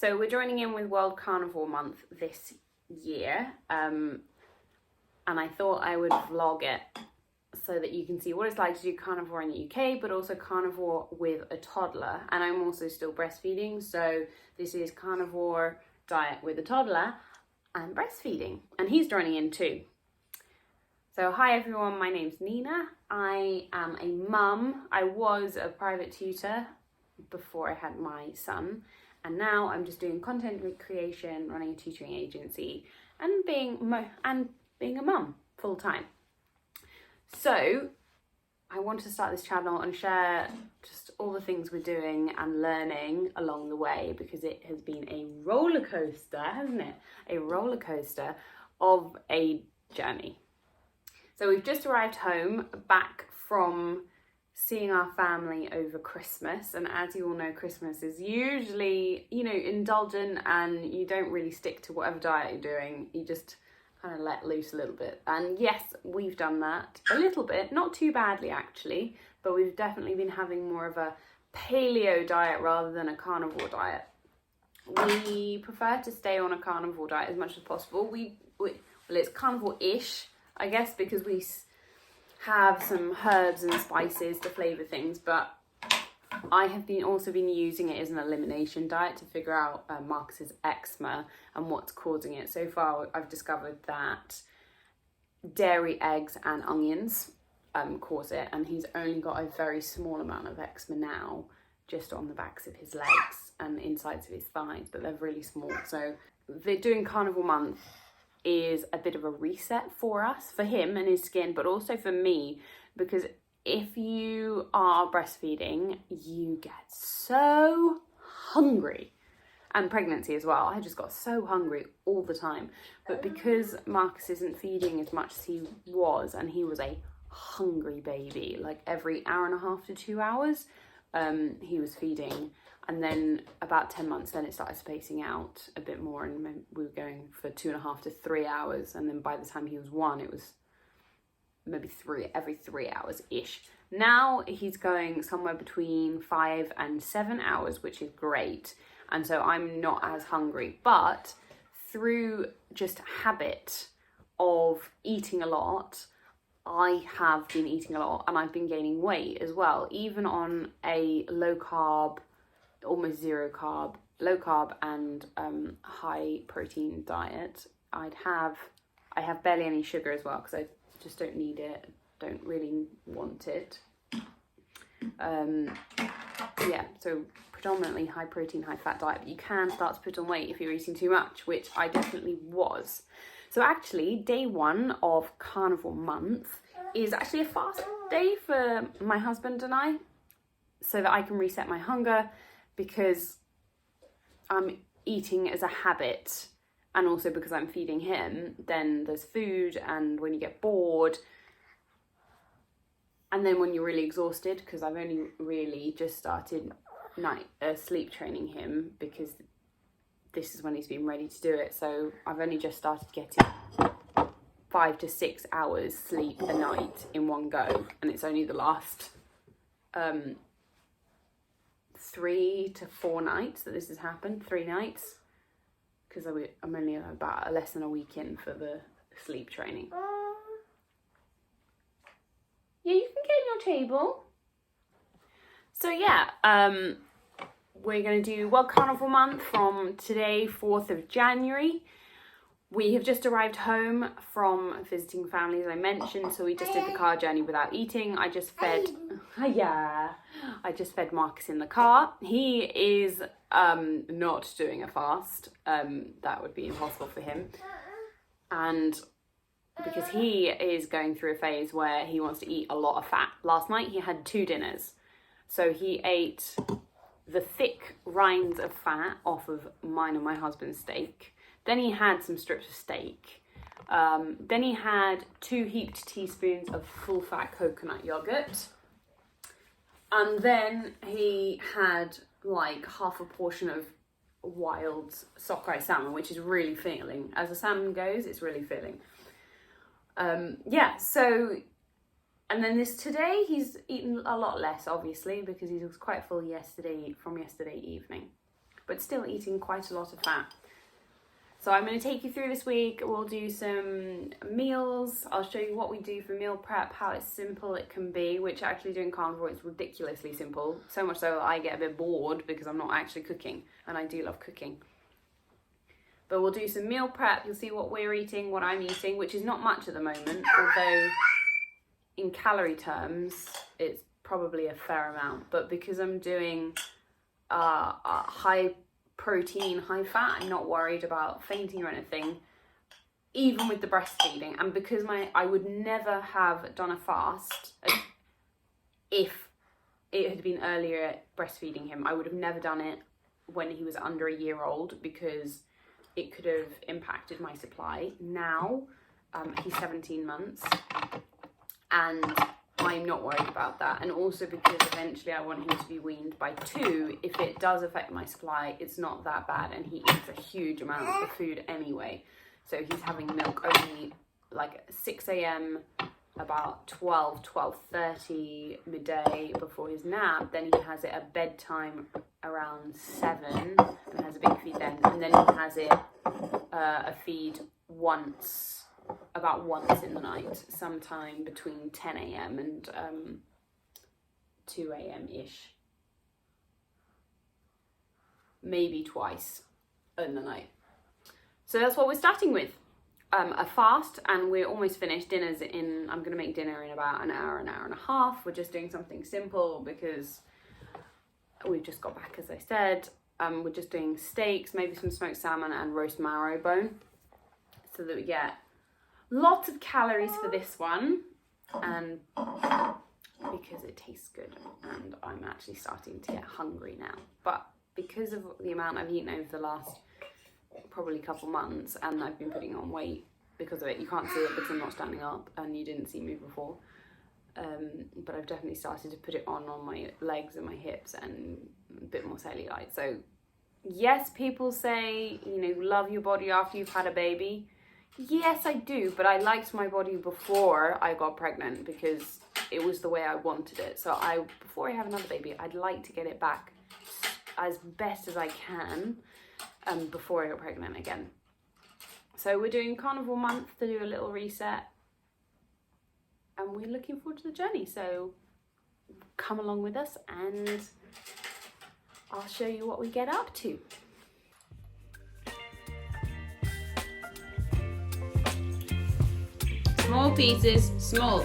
So we're joining in with World Carnivore Month this year, and I thought I would vlog it so that you can see what it's like to do carnivore in the UK, but also carnivore with a toddler. And I'm also still breastfeeding, so this is carnivore diet with a toddler and breastfeeding, and he's joining in too. So hi everyone, my name's Nina. I am a mum. I was a private tutor before I had my son, and now I'm just doing content creation, running a tutoring agency, and being a mum full time. So I want to start this channel and share just all the things we're doing and learning along the way, because it has been a roller coaster, hasn't it? A roller coaster of a journey. So we've just arrived home back from seeing our family over Christmas, and as you all know, Christmas is usually, indulgent, and you don't really stick to whatever diet you're doing. You just kind of let loose a little bit. And yes, we've done that a little bit, not too badly actually, but we've definitely been having more of a paleo diet rather than a carnivore diet. We prefer to stay on a carnivore diet as much as possible. Well, it's carnivore-ish, I guess, because we have some herbs and spices to flavour things, but I have also been using it as an elimination diet to figure out Marcus's eczema and what's causing it. So far, I've discovered that dairy, eggs and onions cause it, and he's only got a very small amount of eczema now, just on the backs of his legs and insides of his thighs, but they're really small. So they're doing Carnivore Month is a bit of a reset for us, for him and his skin, but also for me, because if you are breastfeeding, you get so hungry, and pregnancy as well. I just got so hungry all the time, but because Marcus isn't feeding as much as he was, and he was a hungry baby, like every hour and a half to 2 hours, he was feeding. And then about 10 months, then it started spacing out a bit more, and we were going for 2.5 to 3 hours. And then by the time he was 1, it was maybe every 3 hours ish. Now he's going somewhere between 5 and 7 hours, which is great. And so I'm not as hungry, but through just habit of eating a low have been eating a lot, and I've been gaining weight as well, even on a low carb, almost zero carb, low carb and high protein diet. I have barely any sugar as well, because I just don't need it, don't really want it. So predominantly high protein, high fat diet, but you can start to put on weight if you're eating too much, which I definitely was. So actually, day 1 of Carnivore Month is actually a fast day for my husband and I, so that I can reset my hunger, because I'm eating as a habit, and also because I'm feeding him. Then there's food, and when you get bored, and then when you're really exhausted, because I've only really just started sleep training him, because this is when he's been ready to do it. So I've only just started getting 5 to 6 hours sleep a night in one go, and it's only the last 3 to 4 nights that this has happened. 3 nights, because I'm only about less than a week in for the sleep training. Yeah, you can get on your table. So yeah, we're going to do World Carnivore Month from today, 4th of January. We have just arrived home from visiting family, as I mentioned, so we just did the car journey without eating. I just fed Marcus in the car. He is not doing a fast. That would be impossible for him. And because he is going through a phase where he wants to eat a lot of fat. Last night he had 2 dinners. So he ate the thick rinds of fat off of mine and my husband's steak. Then he had some strips of steak. Then he had 2 heaped teaspoons of full fat coconut yogurt. And then he had like half a portion of wild sockeye salmon, which is really filling. As a salmon goes, it's really filling. And then today he's eaten a lot less, obviously, because he was quite full from yesterday evening. but still eating quite a lot of fat. So I'm going to take you through this week. We'll do some meals. I'll show you what we do for meal prep, how it's simple it can be, which actually doing carnivore is ridiculously simple. So much so that I get a bit bored because I'm not actually cooking, and I do love cooking. But we'll do some meal prep. You'll see what we're eating, what I'm eating, which is not much at the moment, although in calorie terms, it's probably a fair amount. But because I'm doing a high protein, high fat, I'm not worried about fainting or anything, even with the breastfeeding. And because I would never have done a fast if it had been earlier breastfeeding him. I would have never done it when he was under a year old because it could have impacted my supply. Now he's 17 months and I'm not worried about that. And also because eventually I want him to be weaned by 2. If it does affect my supply, it's not that bad, and he eats a huge amount of food anyway. So he's having milk only like 6 a.m, about 12:30 midday before his nap. Then he has it at bedtime around 7 and has a big feed then. And then he has it a feed about once in the night, sometime between 10 a.m. and 2 a.m-ish. Maybe twice in the night. So that's what we're starting with. A fast, and we're almost finished. Dinner's in, I'm going to make dinner in about an hour and a half. We're just doing something simple because we've just got back, as I said. We're just doing steaks, maybe some smoked salmon and roast marrow bone, so that we get lots of calories for this one, and because it tastes good, and I'm actually starting to get hungry now. But because of the amount I've eaten over the last probably couple months, and I've been putting on weight because of it. You can't see it because I'm not standing up, and you didn't see me before. But I've definitely started to put it on my legs and my hips and a bit more cellulite. So yes, people say, love your body after you've had a baby. Yes, I do, but I liked my body before I got pregnant because it was the way I wanted it. So before I have another baby, I'd like to get it back as best as I can before I get pregnant again. So we're doing carnivore month to do a little reset, and we're looking forward to the journey. So come along with us and I'll show you what we get up to. Small pieces, small.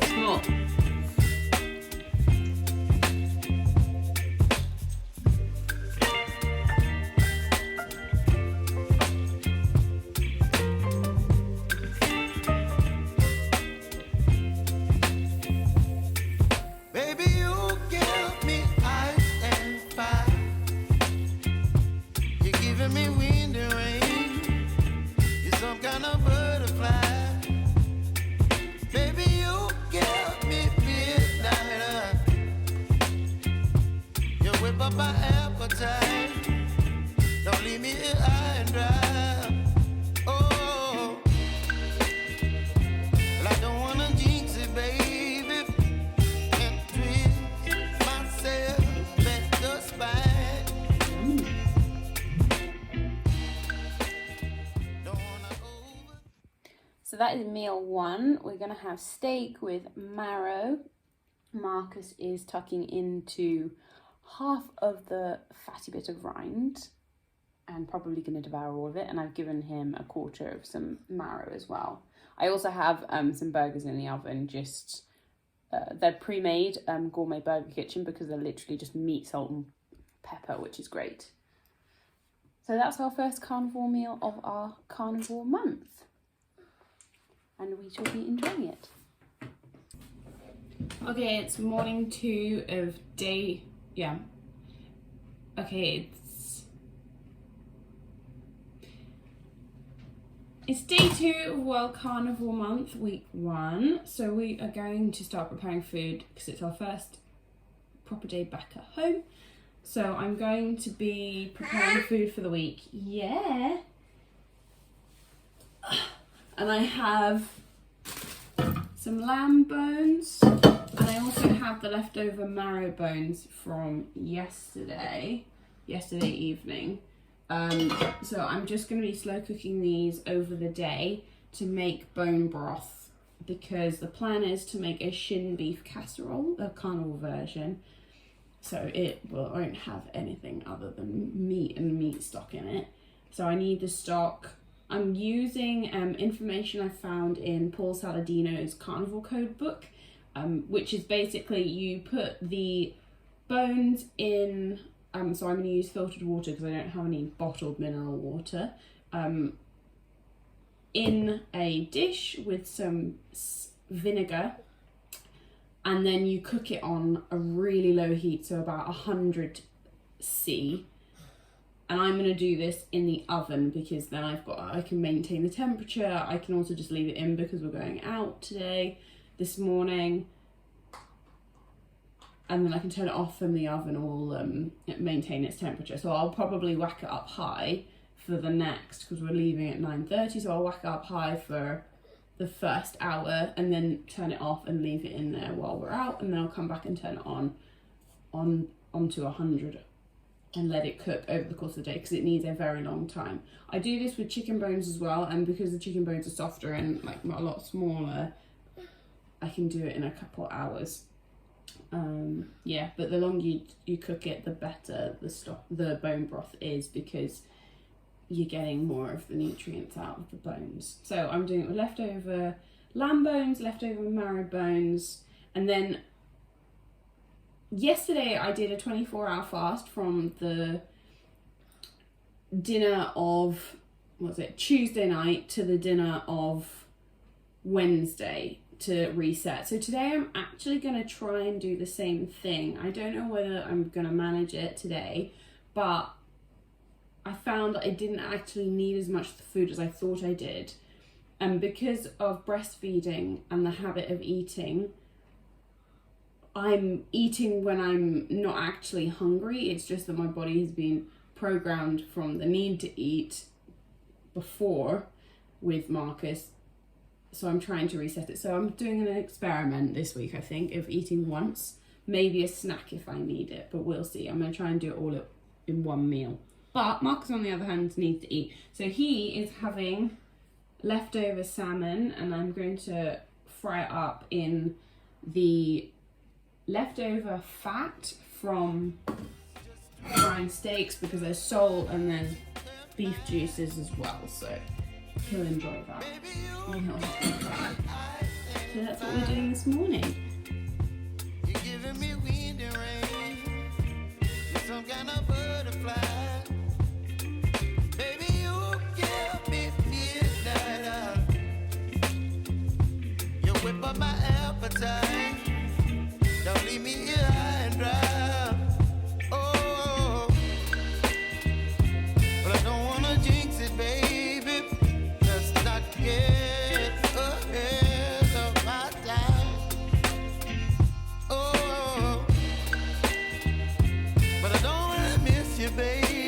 So that is meal 1. We're going to have steak with marrow. Marcus is tucking into half of the fatty bit of rind and probably going to devour all of it. And I've given him a quarter of some marrow as well. I also have some burgers in the oven, just they're pre-made Gourmet Burger Kitchen, because they're literally just meat, salt and pepper, which is great. So that's our first carnivore meal of our carnivore month. And we shall be enjoying it. Okay, it's morning 2 of day, Okay, it's day 2 of World Carnivore Month, week 1. So we are going to start preparing food because it's our first proper day back at home. So I'm going to be preparing food for the week. Yeah. And I have some lamb bones, and I also have the leftover marrow bones from yesterday evening. So I'm just going to be slow cooking these over the day to make bone broth, because the plan is to make a shin beef casserole, a carnivore version. So it won't have anything other than meat and meat stock in it. So I need the stock. I'm using information I found in Paul Saladino's Carnivore Code book, which is basically you put the bones in, so I'm going to use filtered water because I don't have any bottled mineral water, in a dish with some vinegar, and then you cook it on a really low heat, so about 100 C. And I'm going to do this in the oven because then I can maintain the temperature. I can also just leave it in because we're going out this morning. And then I can turn it off from the oven or maintain its temperature. So I'll probably whack it up high for the next, because we're leaving at 9:30. So I'll whack it up high for the first hour and then turn it off and leave it in there while we're out. And then I'll come back and turn it onto 100. And let it cook over the course of the day because it needs a very long time. I do this with chicken bones as well, and because the chicken bones are softer and like a lot smaller, I can do it in a couple hours. Yeah, but the longer you cook it, the better the bone broth is, because you're getting more of the nutrients out of the bones. So I'm doing it with leftover lamb bones, leftover marrow bones, and then yesterday I did a 24-hour fast from the dinner of, Tuesday night to the dinner of Wednesday to reset. So today I'm actually going to try and do the same thing. I don't know whether I'm going to manage it today, but I found that I didn't actually need as much food as I thought I did. And because of breastfeeding and the habit of eating, I'm eating when I'm not actually hungry. It's just that my body has been programmed from the need to eat before with Marcus. So I'm trying to reset it. So I'm doing an experiment this week, I think, of eating once, maybe a snack if I need it, but we'll see. I'm going to try and do it all in one meal. But Marcus, on the other hand, needs to eat. So he is having leftover salmon, and I'm going to fry it up in the leftover fat from frying steaks, because there's salt and there's beef juices as well, so he'll enjoy that. And he'll have to try. So that's what we're doing this morning. You're giving me wind and rain. You're some kind of butterfly. Baby, you give me midnight. You whip up my appetite. Don't leave me here high and dry. Oh, but I don't wanna jinx it, baby. Let's not get ahead of my time. Oh, but I don't wanna miss you, baby.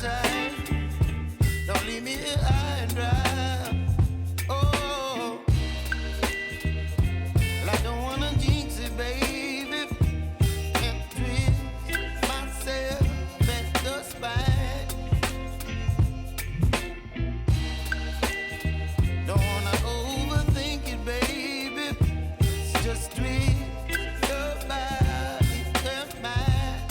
appetite. Don't leave me here high and dry. Oh, well, I don't wanna jinx it, baby, and twist myself at the spine. Don't wanna overthink it, baby. It's just twist your body and mine.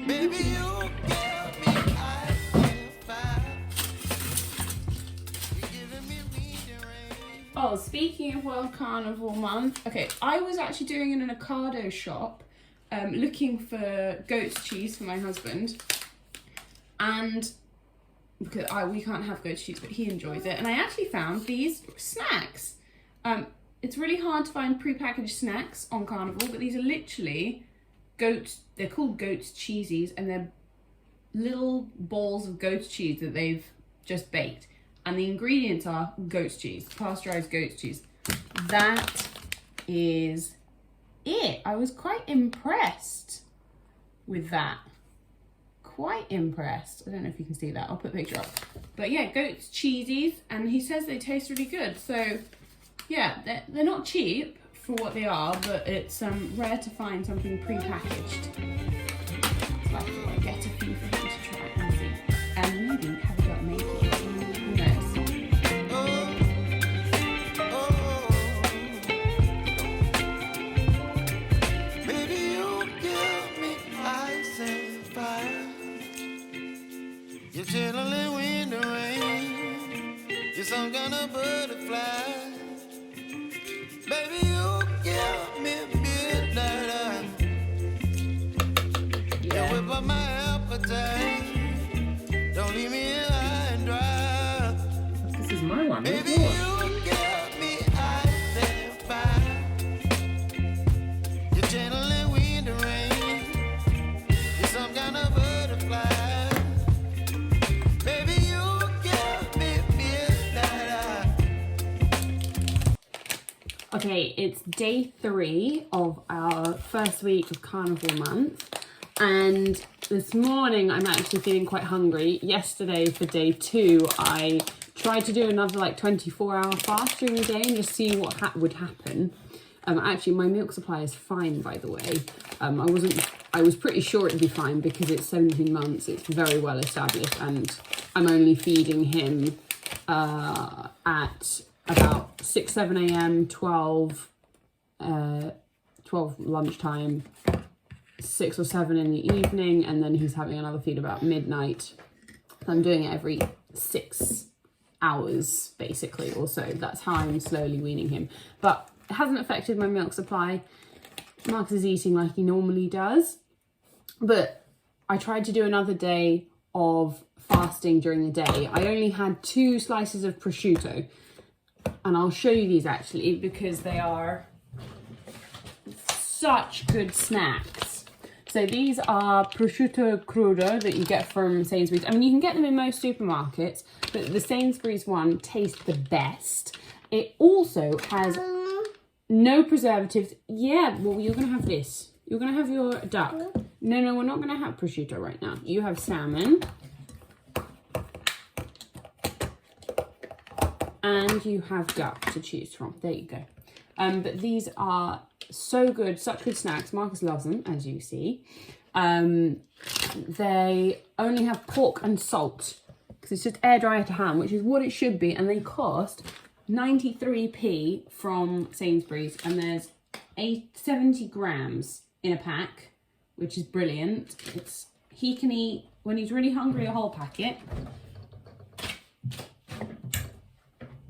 Baby, you give me ice and fire. You're giving me wind and rain. Oh, speaking of World Carnivore Month, okay, I was actually doing an avocado shop, looking for goat's cheese for my husband, and because we can't have goat's cheese, but he enjoys it, and I actually found these snacks. It's really hard to find prepackaged snacks on Carnivore, but these are literally they're called goat's cheesies, and they're little balls of goat's cheese that they've just baked. And the ingredients are goat's cheese, pasteurized goat's cheese. That is it. I was quite impressed with that. Quite impressed. I don't know if you can see that. I'll put a picture up. But yeah, goat's cheesies, and he says they taste really good. So yeah, they're not cheap for what they are, but it's rare to find something prepackaged. So I thought I'd get a few for him to try and see. And maybe have a go at making it. Who knows? Baby, you give me ice and fire. You're chilling wind and rain. You're some kind of butterfly. Baby, you give me midnight. You whip up my appetite. Don't leave me here high and dry. This is my one. Baby, you give me ice and fire. You're channeling wind and rain. You're some kind of butterfly. Baby, you give me midnight. Okay, it's day 3 of our first week of Carnivore month, and this morning I'm actually feeling quite hungry. Yesterday for day 2 I tried to do another 24-hour fast during the day and just see what would happen. Actually my milk supply is fine, by the way. I was pretty sure it'd be fine because it's 17 months, it's very well established, and I'm only feeding him at about 6-7 a.m, 12 lunchtime, 6 or 7 in the evening, and then he's having another feed about midnight. I'm doing it every 6 hours basically, or so. That's how I'm slowly weaning him, but it hasn't affected my milk supply. Marcus is eating like he normally does, but I tried to do another day of fasting during the day. I only had 2 slices of prosciutto, and I'll show you these actually because they are such good snacks. So these are prosciutto crudo that you get from Sainsbury's. I mean, you can get them in most supermarkets, but the Sainsbury's one tastes the best. It also has no preservatives. Yeah, well, you're going to have this. You're going to have your duck. No, we're not going to have prosciutto right now. You have salmon. And you have duck to choose from. There you go. But these are so good, such good snacks. Marcus loves them, as you see. They only have pork and salt because it's just air dryer to ham, which is what it should be. And they cost 93p from Sainsbury's, and there's 70 grams in a pack, which is brilliant. He can eat, when he's really hungry, a whole packet.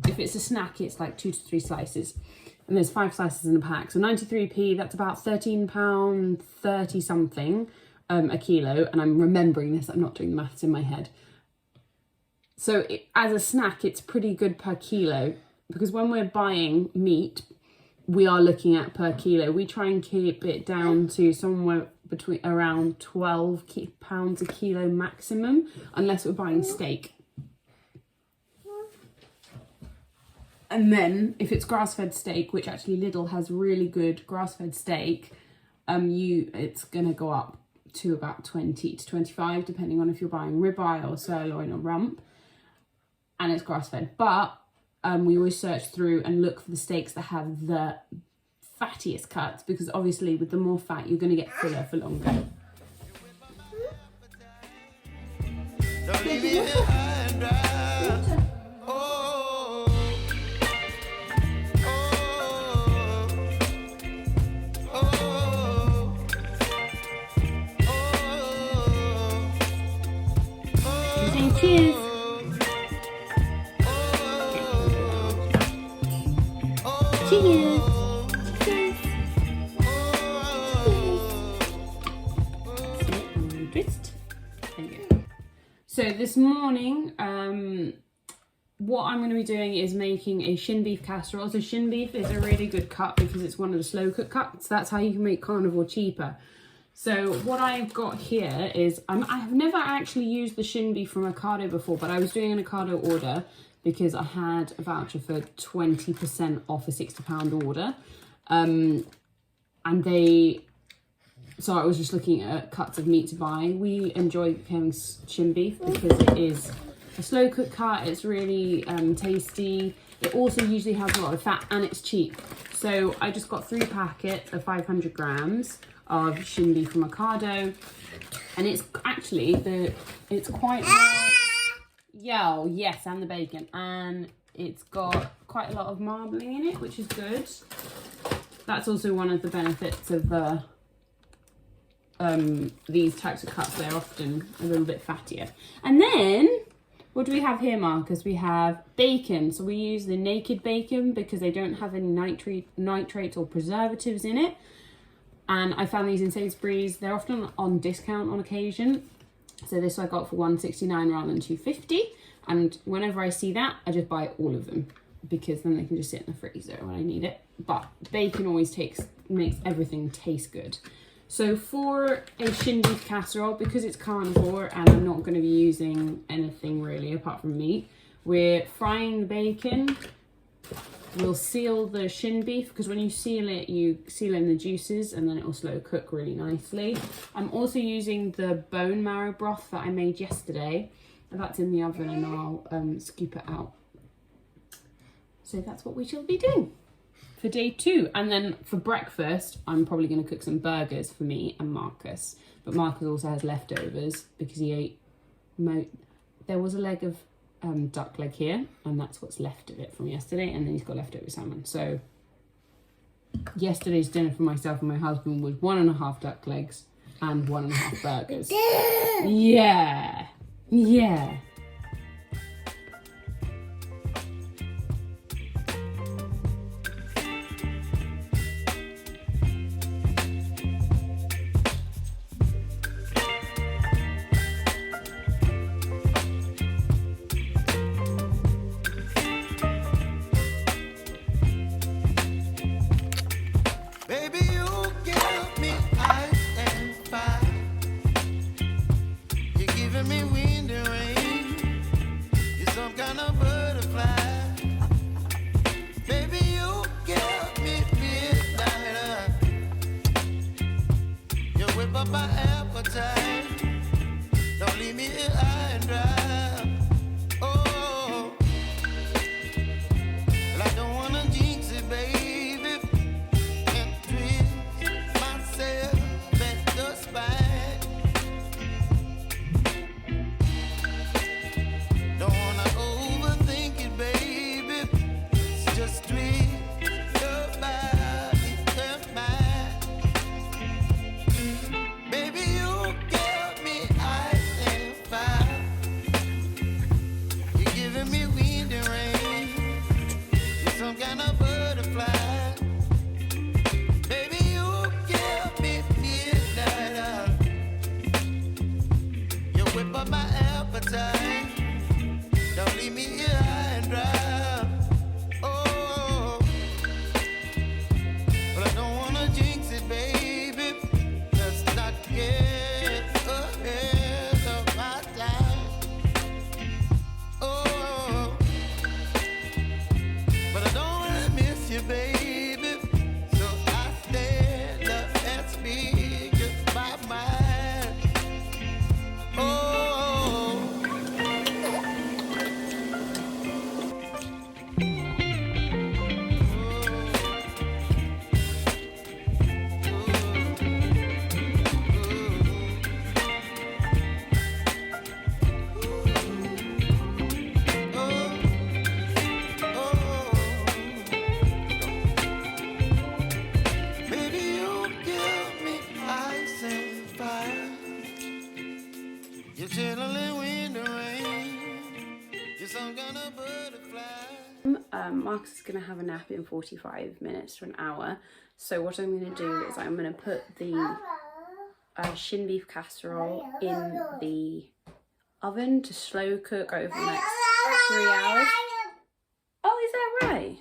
If it's a snack, it's like 2 to 3 slices, and there's 5 slices in a pack. So 93p, that's about £13.30 something a kilo. And I'm remembering this, I'm not doing the maths in my head. So as a snack, it's pretty good per kilo, because when we're buying meat, we are looking at per kilo. We try and keep it down to somewhere between around £12 a kilo maximum, unless we're buying steak. And then if it's grass-fed steak, which actually Lidl has really good grass-fed steak, it's gonna go up to about 20 to 25, depending on if you're buying ribeye or sirloin or rump, and it's grass-fed. But we always search through and look for the steaks that have the fattiest cuts, because obviously with the more fat you're going to get fuller for longer. Don't leave me here high and dry. Oh, oh, oh, oh, Saying cheers. Cheers. So this morning, what I'm going to be doing is making a shin beef casserole. So shin beef is a really good cut because it's one of the slow cook cuts. That's how you can make carnivore cheaper. So what I've got here is, I have never actually used the shin beef from Ocado before, but I was doing an Ocado order because I had a voucher for 20% off a £60 order. So I was just looking at cuts of meat to buy. We enjoy having shin beef because it is a slow cook cut. It's really tasty. It also usually has a lot of fat and it's cheap. So I just got 3 packets of 500 grams of shin beef from Ocado, and it's actually it's quite well, yes, and the bacon, and it's got quite a lot of marbling in it, which is good. That's also one of the benefits of these types of cuts. They're often a little bit fattier. And then what do we have here, Marcus? We have bacon. So we use the naked bacon because they don't have any nitrates or preservatives in it. And I found these in Sainsbury's. They're often on discount on occasion. So this I got for £1.69 rather than £2.50. And whenever I see that, I just buy all of them because then they can just sit in the freezer when I need it. But bacon always makes everything taste good. So for a shin beef casserole, because it's carnivore and I'm not going to be using anything really apart from meat, we're frying the bacon. We'll seal the shin beef because when you seal it, you seal in the juices and then it will slow cook really nicely. I'm also using the bone marrow broth that I made yesterday. That's in the oven and I'll scoop it out. So that's what we shall be doing for day 2. And then for breakfast, I'm probably going to cook some burgers for me and Marcus. But Marcus also has leftovers because he ate... There was a leg of duck leg here, and that's what's left of it from yesterday, and then he's got leftover salmon. So yesterday's dinner for myself and my husband was 1.5 duck legs and 1.5 burgers. Yeah. Yeah. baby, you give me ice and fire. You're giving me wind and rain. You're some kind of butterfly. Baby, you give me midnight. You whip up my appetite. Don't leave me here high and dry. Oh, well, I don't wanna jinx it, baby, and twist myself at the spine. Don't wanna overthink it, baby. It's just twist your body and mine. Baby, you give me ice and fire. You're giving me wind and rain. You're some kind of butterfly. Baby, you give me midnight. You whip up my appetite. Don't leave me here high and dry. Oh, but I don't wanna jinx it, baby. Let's not get ahead of my time. Oh, but I don't wanna miss you, baby. So I stand up and speak my mind. some kind of butterfly. Marcus is going to have a nap in 45 minutes to an hour. So what I'm going to do is I'm going to put the shin beef casserole in the oven to slow cook over the next 3 hours. Oh, is that right?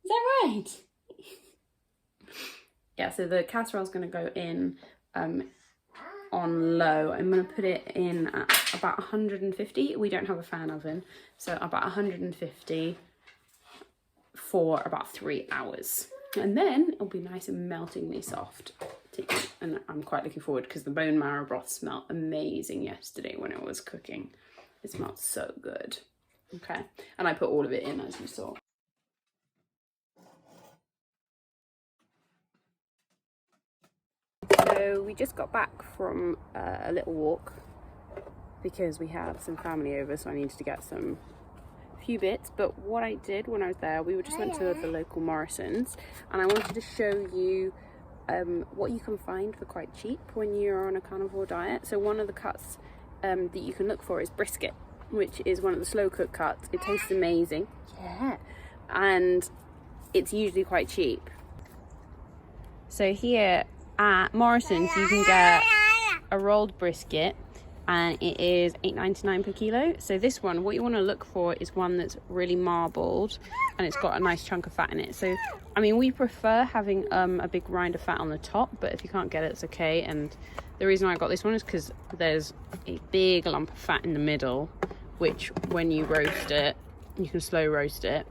Is that right? Yeah, so the casserole's going to go in on low. I'm going to put it in at about 150. We don't have a fan oven, so about 150 for about 3 hours. And then it'll be nice and meltingly soft to eat. And I'm quite looking forward because the bone marrow broth smelled amazing yesterday when it was cooking. It smelled so good. Okay, and I put all of it in, as you saw. So we just got back from a little walk because we had some family over, so I needed to get some few bits. But what I did when I was there, we just went to the local Morrison's, and I wanted to show you what you can find for quite cheap when you're on a carnivore diet. So one of the cuts that you can look for is brisket, which is one of the slow cook cuts. It tastes amazing, yeah, and it's usually quite cheap. So here at Morrison's you can get a rolled brisket, and it is $8.99 per kilo. So this one, what you want to look for is one that's really marbled and it's got a nice chunk of fat in it. So I mean, we prefer having a big rind of fat on the top, but if you can't get it, it's okay. And the reason I got this one is because there's a big lump of fat in the middle, which when you roast it, you can slow roast it,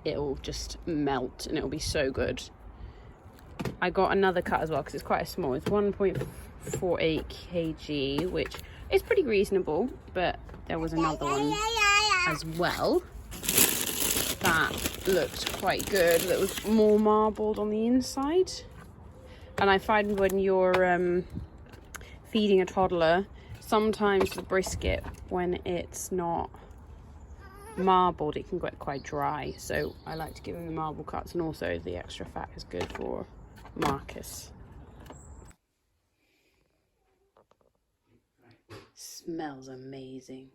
it'll just melt and it'll be so good. I got another cut as well because it's quite a small. It's 1.48 kg, which is pretty reasonable, but there was another one as well that looked quite good, that was more marbled on the inside. And I find when you're feeding a toddler, sometimes the brisket, when it's not marbled, it can get quite dry. So I like to give him the marble cuts, and also the extra fat is good for Marcus. Smells amazing.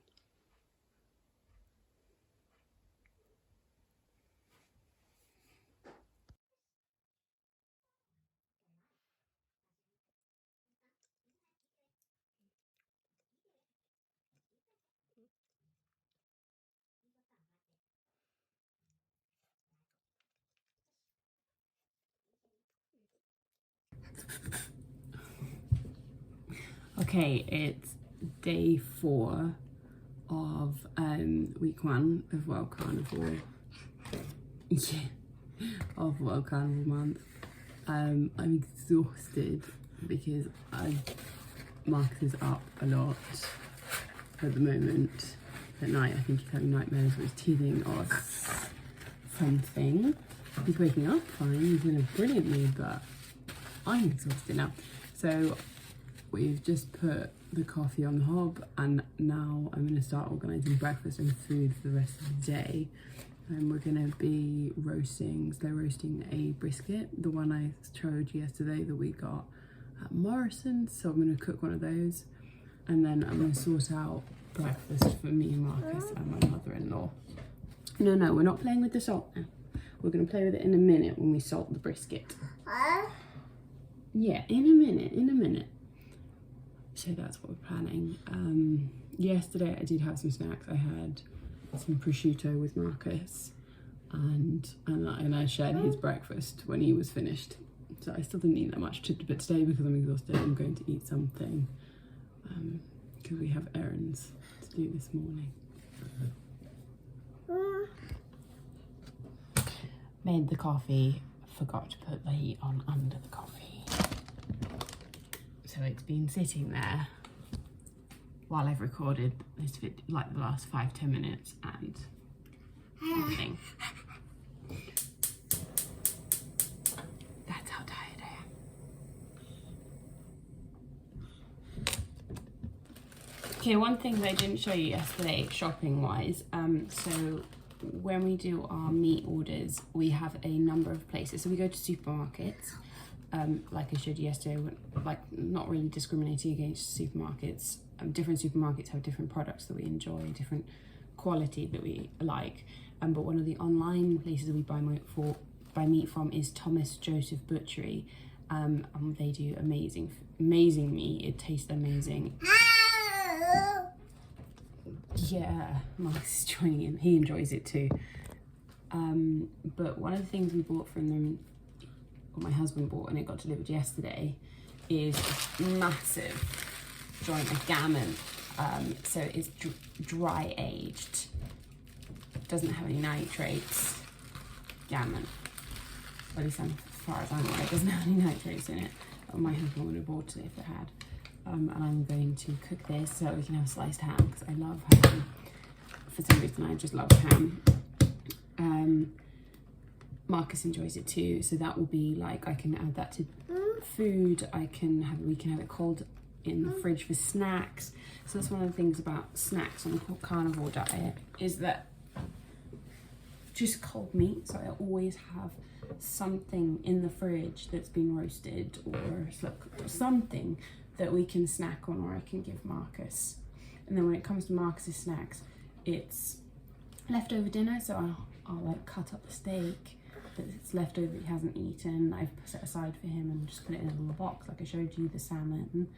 Okay, it's day 4 of week 1 of World Carnivore. Yeah, of World Carnivore month. I'm exhausted because Marcus is up a lot at the moment. At night, I think he's having nightmares or he's teething or something. He's waking up fine, he's in a brilliant mood, but I'm exhausted now. So we've just put the coffee on the hob, and now I'm going to start organising breakfast and food for the rest of the day. And we're going to be slow roasting a brisket, the one I showed you yesterday that we got at Morrison's. So I'm going to cook one of those, and then I'm going to sort out breakfast for me and Marcus and my mother-in-law. No, we're not playing with the salt now. We're going to play with it in a minute when we salt the brisket. Yeah, in a minute. So that's what we're planning. Yesterday I did have some snacks. I had some prosciutto with Marcus, and I shared his breakfast when he was finished. So I still didn't eat that much, but today, because I'm exhausted, I'm going to eat something because we have errands to do this morning. Made the coffee, forgot to put the heat on under the coffee. So it's been sitting there while I've recorded this video, like the last 5-10 minutes, and nothing. That's how tired I am. Okay, one thing that I didn't show you yesterday, shopping wise, so when we do our meat orders, we have a number of places. So we go to supermarkets, like I showed you yesterday, like not really discriminating against supermarkets. Different supermarkets have different products that we enjoy, different quality that we like. But one of the online places we buy meat from is Thomas Joseph Butchery. And they do amazing meat. It tastes amazing. Yeah, Marcus is joining in. He enjoys it too. But one of the things we bought from them, or my husband bought, and it got delivered yesterday, is a massive joint of gammon. So it's dry aged. Doesn't have any nitrates. Gammon. At least as far as I'm aware, it doesn't have any nitrates in it. My husband would have bought it if it had. And I'm going to cook this so we can have sliced ham, because I love ham. For some reason, I just love ham. Marcus enjoys it too, so that will be like, I can add that to food. We can have it cold in the fridge for snacks. So that's one of the things about snacks on the carnivore diet, is that just cold meat. So I always have something in the fridge that's been roasted or something that we can snack on, or I can give Marcus. And then when it comes to Marcus's snacks, it's leftover dinner, so I'll like cut up the steak that's left over that he hasn't eaten. I've set aside for him and just put it in a little box, like I showed you the salmon.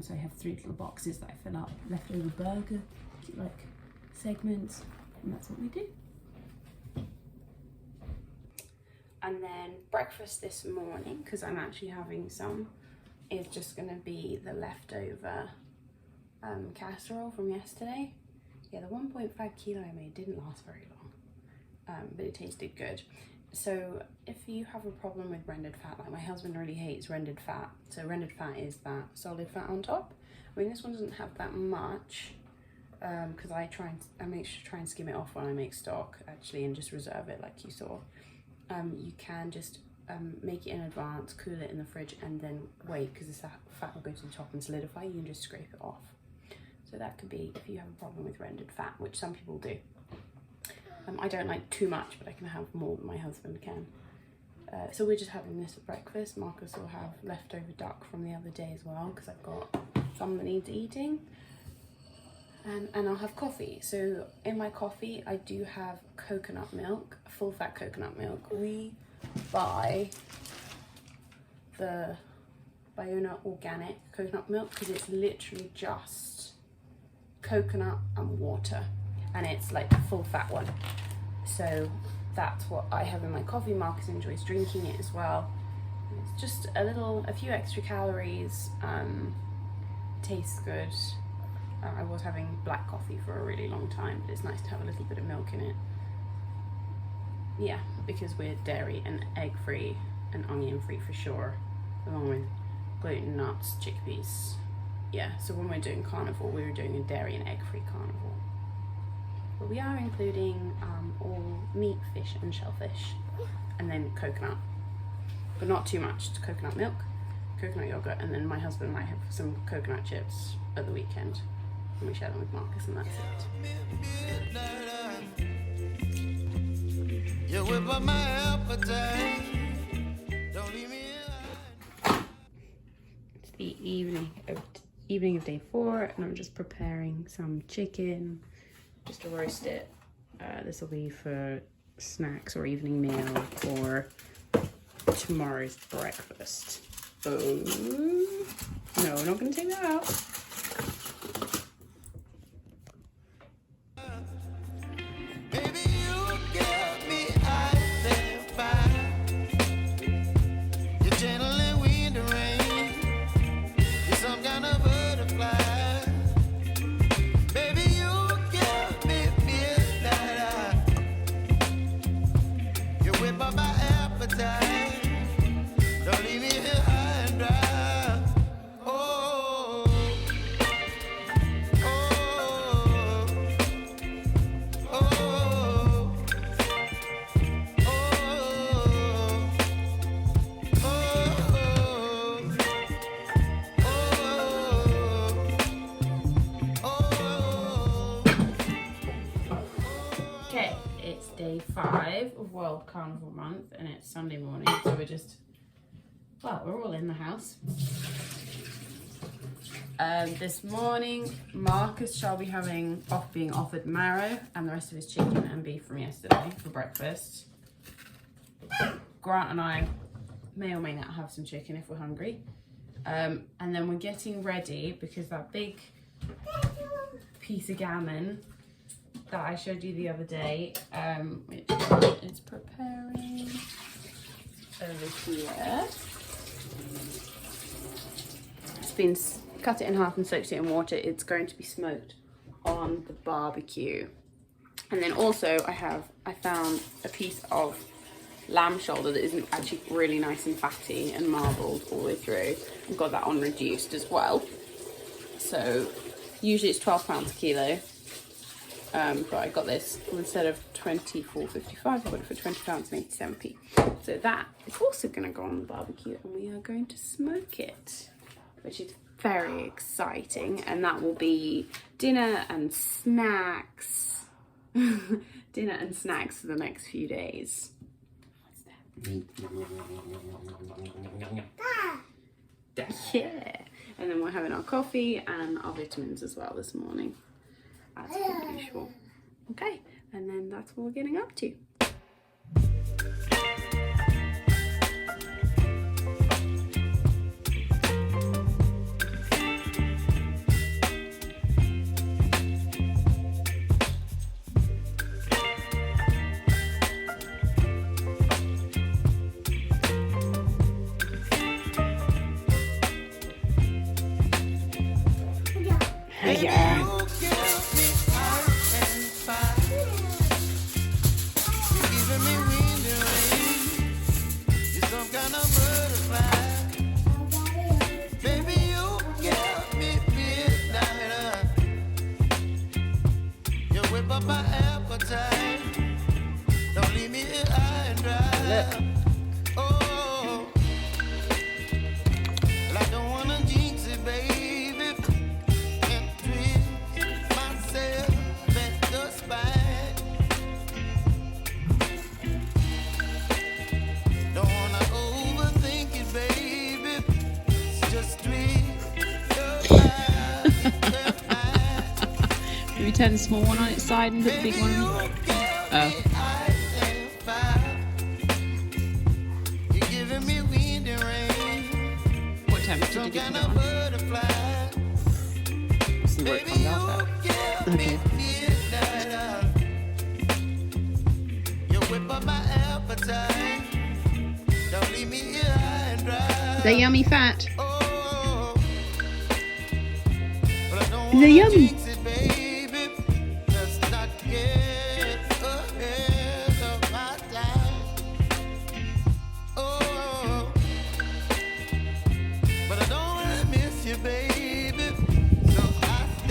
So I have 3 little boxes that I fill up leftover burger like segments, and that's what we do. And then breakfast this morning, because I'm actually having some, is just going to be the leftover casserole from yesterday. Yeah, the 1.5 kilo I made didn't last very long, but it tasted good. So if you have a problem with rendered fat, like my husband really hates rendered fat. So rendered fat is that solid fat on top. I mean, this one doesn't have that much, because I make sure to try and skim it off when I make stock, actually, and just reserve it like you saw. You can just make it in advance, cool it in the fridge, and then wait, because the fat will go to the top and solidify. You can just scrape it off. So that could be if you have a problem with rendered fat, which some people do. I don't like too much, but I can have more than my husband can. So we're just having this at breakfast. Marcus will have leftover duck from the other day as well, because I've got some that needs eating. And I'll have coffee. So in my coffee, I do have coconut milk, full fat coconut milk. We buy the Biona organic coconut milk, because it's literally just coconut and water, and it's like the full fat one. So that's what I have in my coffee. Marcus enjoys drinking it as well. It's just a few extra calories, tastes good. I was having black coffee for a really long time, but it's nice to have a little bit of milk in it. Yeah, because we're dairy and egg free and onion free for sure, along with gluten, nuts, chickpeas. Yeah, so when we're doing carnivore, we were doing a dairy and egg free carnivore. But we are including all meat, fish and shellfish, and then coconut, but not too much. Coconut milk, coconut yogurt, and then my husband might have some coconut chips at the weekend, and we share them with Marcus, and that's it. You whip up my appetite. Don't leave me alone. It's the evening of day 4, and I'm just preparing some chicken just to roast it. This will be for snacks or evening meal or tomorrow's breakfast. Oh no, we're not going to take that out. Day 5 of World Carnivore Month, and it's Sunday morning, so we're just Well, we're all in the house. This morning, Marcus shall be being offered marrow and the rest of his chicken and beef from yesterday for breakfast. Grant and I may or may not have some chicken if we're hungry. And then we're getting ready because that big piece of gammon that I showed you the other day, which is preparing over here. It's been cut it in half and soaked it in water. It's going to be smoked on the barbecue. And then also I found a piece of lamb shoulder that isn't actually really nice and fatty and marbled all the way through. I've got that on reduced as well. So usually it's £12 a kilo. But I got this instead of £24.55, I got it for £20 and 87p. So that is also going to go on the barbecue and we are going to smoke it, which is very exciting. And that will be dinner and snacks. Dinner and snacks for the next few days. Yeah. And then we're having our coffee and our vitamins as well this morning, as per usual. Okay, and then that's what we're getting up to. Yeah. Maybe turn the small one on its side and put the big one on. Oh. What temperature did you put it on? We'll see where it comes out at. Okay. Is that yummy fat? Is it yummy?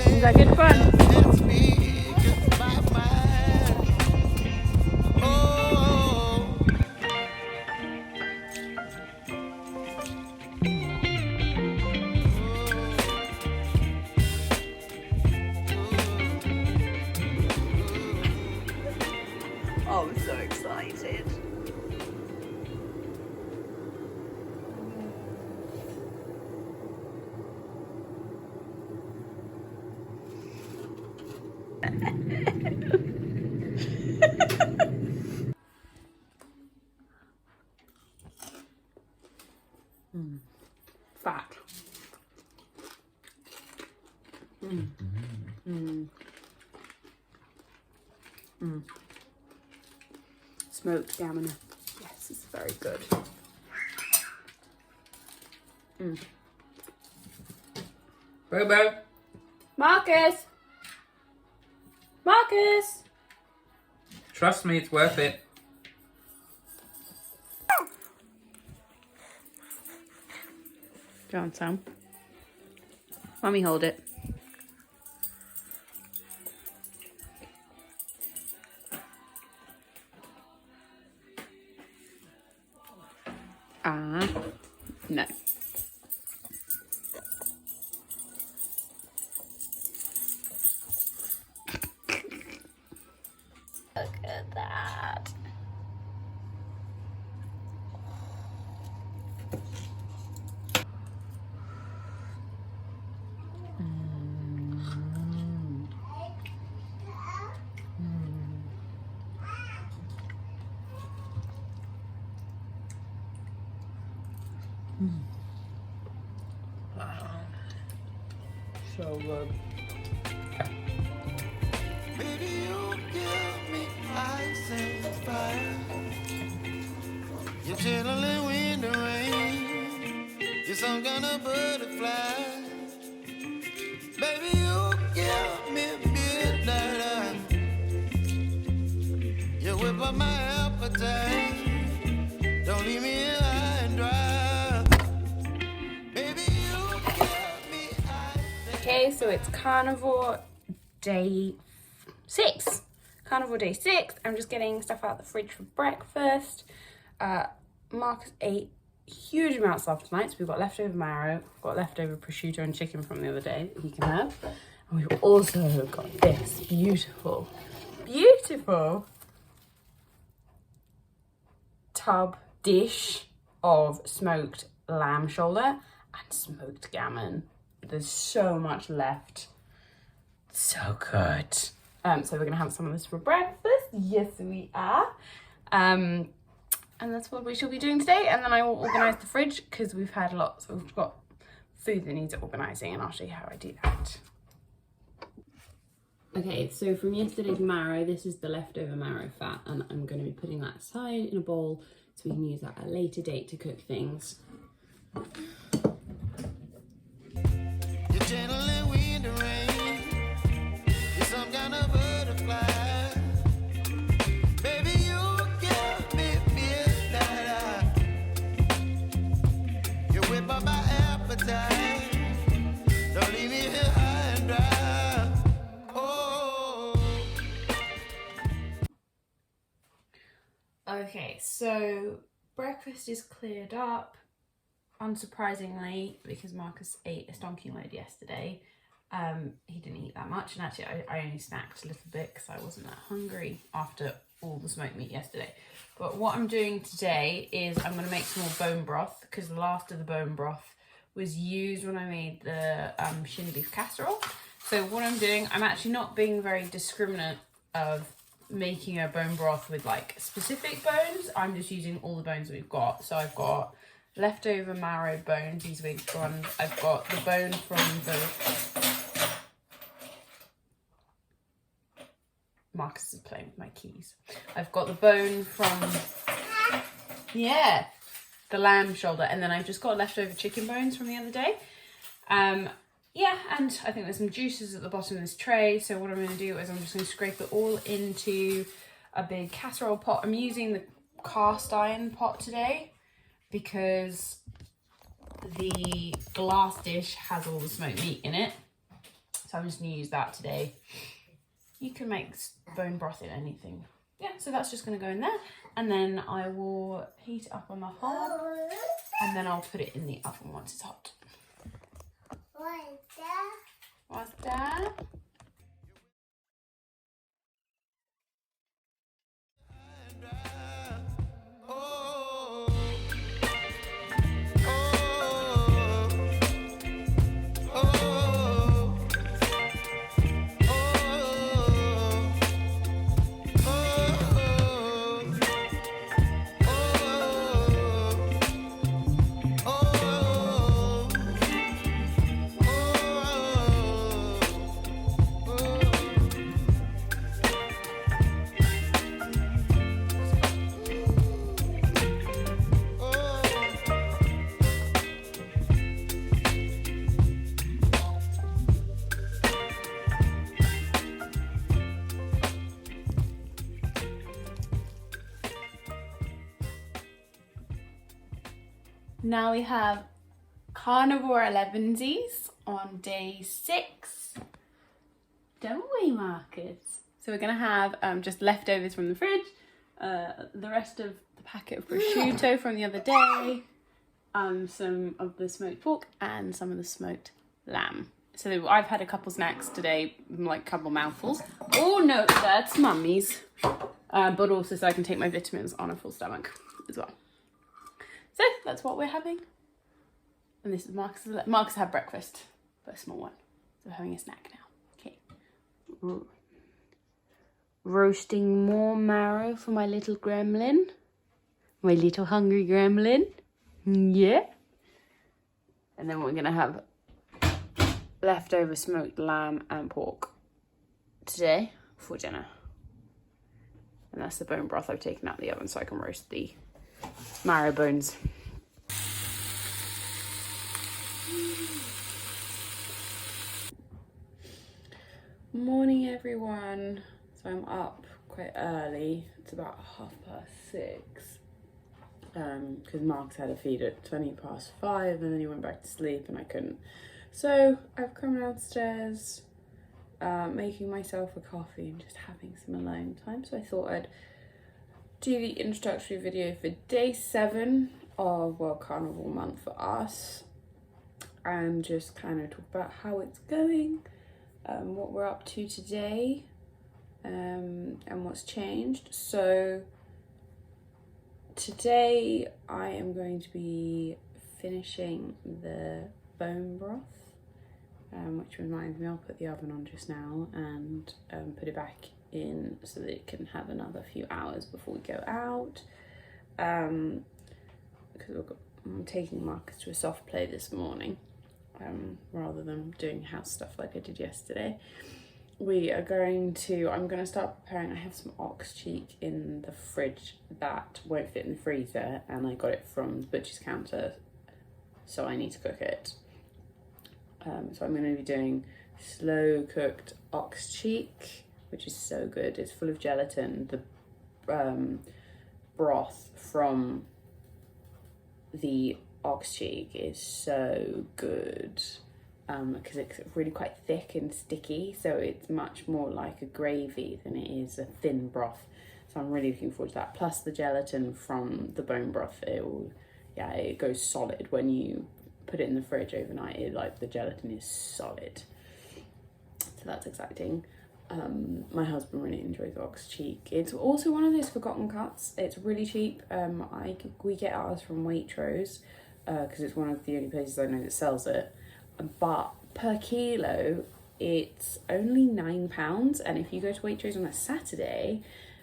Is that good fun? Oh, I'm so excited. Fat. Smoked gammon. Yes, it's very good. Bobo. Marcus! Marcus! Trust me, it's worth it. Go on, Sam. Mummy, hold it. No. Look at that. So good. Baby, you give me ice and fire. You're chilling in the rain. You're some kind of butterfly. Baby, you give me midnight. You whip up my appetite. Don't leave me here high and dry. Baby, you give me ice. Okay, so it's Carnivore day 6. Carnivore day 6. I'm just getting stuff out of the fridge for breakfast. Marcus ate huge amounts last night, so we've got leftover marrow, got leftover prosciutto and chicken from the other day that he can have. And we've also got this beautiful tub dish of smoked lamb shoulder and smoked gammon. There's so much left. So good. So we're gonna have some of this for breakfast. Yes, we are. And that's what we shall be doing today. And then I will organise the fridge because we've had lots. We've got food that needs organising, and I'll show you how I do that. Okay, so from yesterday's marrow, this is the leftover marrow fat, and I'm going to be putting that aside in a bowl so we can use that at a later date to cook things. You're channeling wind and rain. You're some kind of butterfly. Baby, you give me midnight. You whip up my appetite. Don't leave me here high and dry. Oh. Okay, so breakfast is cleared up, unsurprisingly, because Marcus ate a stonking load yesterday. He didn't eat that much, and actually I only snacked a little bit because I wasn't that hungry after all the smoked meat yesterday. But what I'm doing today is I'm going to make some more bone broth, because the last of the bone broth was used when I made the shin beef casserole. So what I'm doing, I'm actually not being very discriminate of making a bone broth with like specific bones. I'm just using all the bones we've got. So I've got leftover marrow bones, these big ones. I've got the bone from the... Marcus is playing with my keys. I've got the bone from... Yeah, the lamb shoulder. And then I've just got leftover chicken bones from the other day. Yeah, and I think there's some juices at the bottom of this tray. So what I'm going to do is I'm just going to scrape it all into a big casserole pot. I'm using the cast iron pot today because the glass dish has all the smoked meat in it. So I'm just going to use that today. You can make bone broth in anything. Yeah, so that's just going to go in there. And then I will heat it up on the hob. And then I'll put it in the oven once it's hot. What's that? Now we have Carnivore 11sies on day 6. Don't we, Marcus? So we're going to have just leftovers from the fridge, the rest of the packet of prosciutto from the other day, some of the smoked pork and some of the smoked lamb. So I've had a couple snacks today, like a couple mouthfuls. Oh no, that's mummy's. But also so I can take my vitamins on a full stomach as well. So that's what we're having. And this is Marcus. Marcus had breakfast, but a small one. So we're having a snack now. Okay. Roasting more marrow for my little gremlin. My little hungry gremlin. Yeah. And then we're gonna have leftover smoked lamb and pork today for dinner. And that's the bone broth I've taken out of the oven so I can roast the marrow bones. Morning everyone. So I'm up quite early. It's about 6:30. Because Mark's had a feed at 5:20 and then he went back to sleep and I couldn't. So I've come downstairs, making myself a coffee and just having some alone time. So I thought I'd do the introductory video for day 7 of World Carnivore Month for us and just kind of talk about how it's going, what we're up to today, and what's changed. So today I am going to be finishing the bone broth, which reminds me I'll put the oven on just now and put it back in so that it can have another few hours before we go out, because I'm taking Marcus to a soft play this morning, rather than doing house stuff like I did yesterday. I'm going to start preparing. I have some ox cheek in the fridge that won't fit in the freezer and I got it from the butcher's counter, so I need to cook it. So I'm going to be doing slow cooked ox cheek, which is so good. It's full of gelatin. The broth from the ox cheek is so good, because it's really quite thick and sticky, so it's much more like a gravy than it is a thin broth. So I'm really looking forward to that. Plus the gelatin from the bone broth, it goes solid when you put it in the fridge overnight. The gelatin is solid, so that's exciting. My husband really enjoys ox cheek. It's also one of those forgotten cuts. It's really cheap. We get ours from Waitrose, because it's one of the only places I know that sells it. But per kilo, it's only £9. And if you go to Waitrose on a Saturday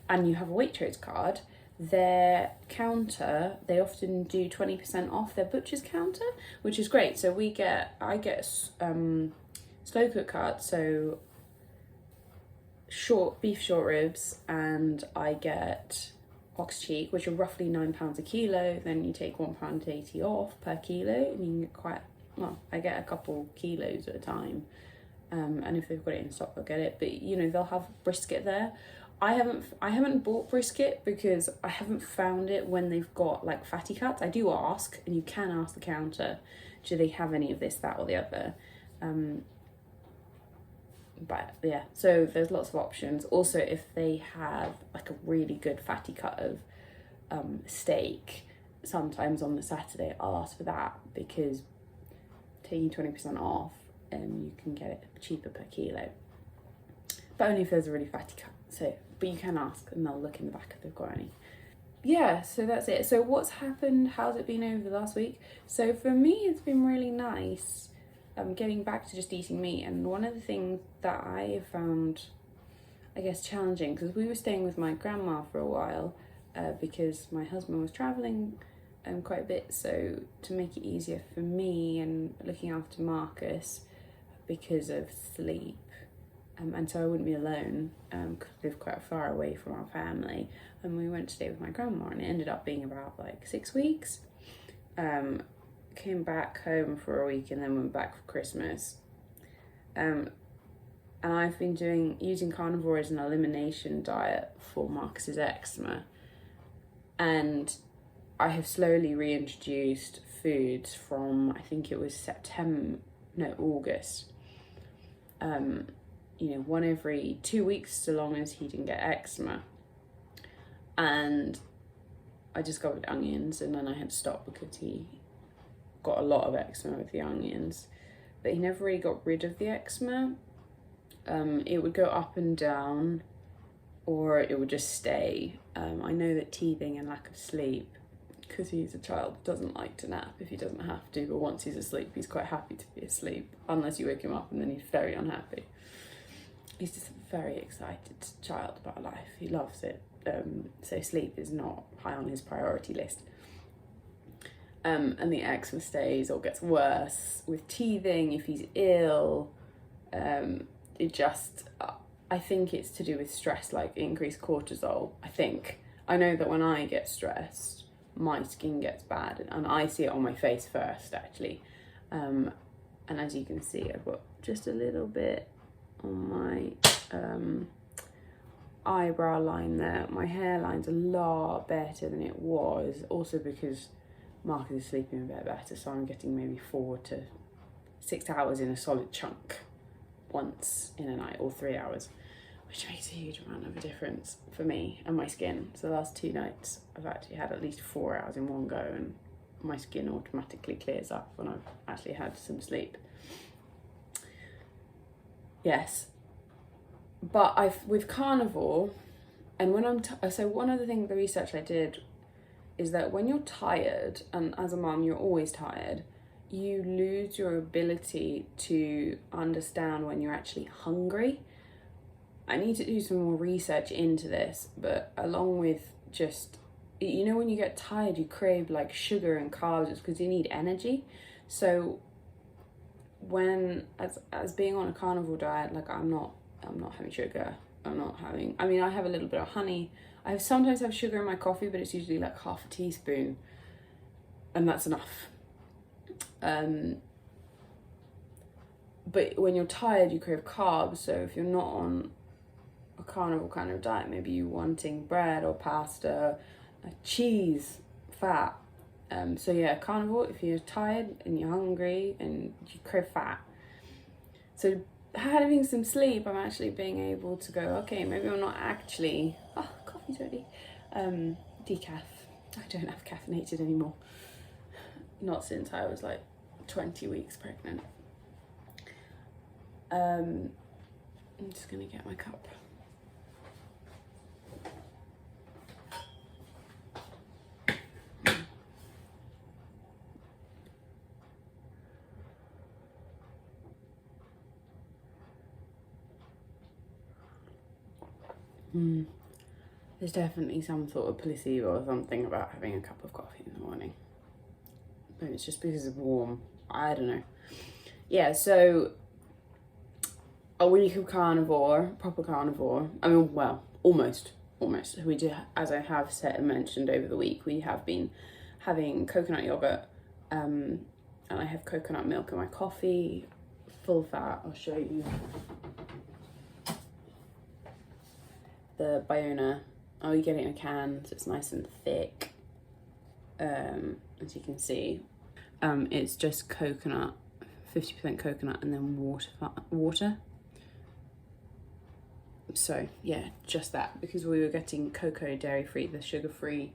and you have a Waitrose card, their counter, they often do 20% off their butcher's counter, which is great. So I get slow cook cut, so beef short ribs, and I get ox cheek, which are roughly £9 a kilo. Then you take £1.80 off per kilo, and you can get I get a couple kilos at a time. And if they've got it in stock, I'll get it. But they'll have brisket there. I haven't bought brisket because I haven't found it when they've got like fatty cuts. I do ask, and you can ask the counter, do they have any of this, that, or the other? But yeah, so there's lots of options. Also, if they have like a really good fatty cut of steak, sometimes on the Saturday I'll ask for that, because taking 20% off, and you can get it cheaper per kilo. But only if there's a really fatty cut. So, but you can ask, and they'll look in the back if they've got any. Yeah, so that's it. So what's happened? How's it been over the last week? So for me, it's been really nice. Getting back to just eating meat. And one of the things that I have found, I guess, challenging, because we were staying with my grandma for a while, because my husband was travelling quite a bit, so to make it easier for me and looking after Marcus because of sleep, and so I wouldn't be alone, because I live quite far away from our family, and we went to stay with my grandma, and it ended up being about 6 weeks. Came back home for a week and then went back for Christmas. And I've been using carnivore as an elimination diet for Marcus's eczema, and I have slowly reintroduced foods from, I think it was August. One every 2 weeks, so long as he didn't get eczema. And I discovered onions, and then I had to stop because he got a lot of eczema with the onions, but he never really got rid of the eczema. It would go up and down, or it would just stay. I know that teething and lack of sleep, because he's a child, doesn't like to nap if he doesn't have to, but once he's asleep, he's quite happy to be asleep, unless you wake him up, and then he's very unhappy. He's just a very excited child about life. He loves it. So sleep is not high on his priority list. and the eczema stays or gets worse with teething if he's ill. I think it's to do with stress, like increased cortisol. I know that when I get stressed, my skin gets bad, and I see it on my face first, actually. And as you can see, I've got just a little bit on my eyebrow line there. My hairline's a lot better than it was, also because Marcus is sleeping a bit better, so I'm getting maybe 4 to 6 hours in a solid chunk once in a night, or 3 hours, which makes a huge amount of a difference for me and my skin. So the last 2 nights I've actually had at least 4 hours in one go, and my skin automatically clears up when I've actually had some sleep. Yes, but with carnivore, and when so one of the things, the research I did, is that when you're tired, and as a mum you're always tired, you lose your ability to understand when you're actually hungry. I need to do some more research into this, but along with just, you know, when you get tired you crave like sugar and carbs, it's because you need energy. So when, as being on a carnivore diet, like I'm not having sugar, I have a little bit of honey. I sometimes have sugar in my coffee, but it's usually like half a teaspoon, and that's enough. But when you're tired, you crave carbs. So if you're not on a carnivore kind of diet, maybe you're wanting bread or pasta, cheese, fat. So yeah, carnivore, if you're tired and you're hungry and you crave fat. So having some sleep, I'm actually being able to go, okay, maybe I'm not actually, coffee's ready, decaf. I don't have caffeinated anymore. Not since I was like 20 weeks pregnant. I'm just gonna get my cup. There's definitely some sort of placebo or something about having a cup of coffee in the morning. But it's just because it's warm. I don't know. Yeah, so a week of carnivore, proper carnivore. I mean, well, almost. We do, as I have said and mentioned over the week, we have been having coconut yogurt, and I have coconut milk in my coffee, full fat. I'll show you. The Biona, you get it in a can, so it's nice and thick. As you can see, it's just coconut, 50% coconut, and then water. So yeah, just that, because we were getting cocoa dairy-free, the sugar-free